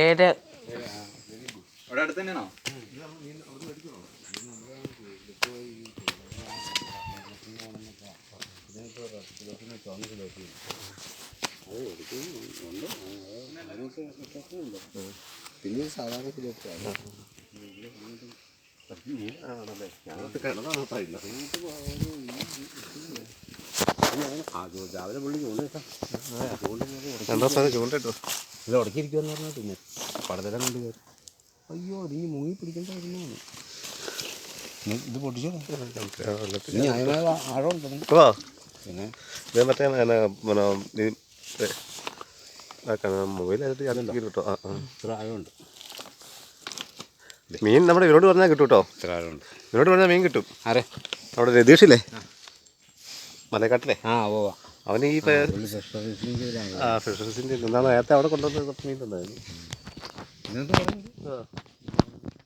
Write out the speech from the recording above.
ഏഴ്. അവിടെ അടുത്ത് തന്നെയാണോ? പിന്നെ സാധാരണ രാവിലെ പുള്ളി ചൂണ്ടിട്ടോ ഇത് ഉടക്കിയിരിക്കുമെന്ന് പറഞ്ഞാൽ പിന്നെ പടത്തിലെ കൊണ്ട് കയറി അയ്യോ നീ മുങ്ങി പിടിക്കേണ്ടതാണ്. ഇത് പൊട്ടിച്ചോ ഇനി അതിനാ ആഴമുണ്ട്. പിന്നെ മൊബൈലായിട്ട് കേട്ടോ ഇത്ര ആഴമുണ്ട്. മീൻ നമ്മുടെ ഇവരോട് പറഞ്ഞാൽ കിട്ടും കേട്ടോ. ഇത്ര ആഴമുണ്ട്. ഇവരോട് പറഞ്ഞാൽ മീൻ കിട്ടും. ആരെ അവിടെ രതീഷില്ലേ മലക്കാട്ടിലെ പോവാ അവന് ഈ ഫിഷറീസിൻ്റെ എന്താണ് നേരത്തെ അവിടെ കൊണ്ടുവന്ന് കുറച്ച് മീൻ ഉണ്ടായിരുന്നു.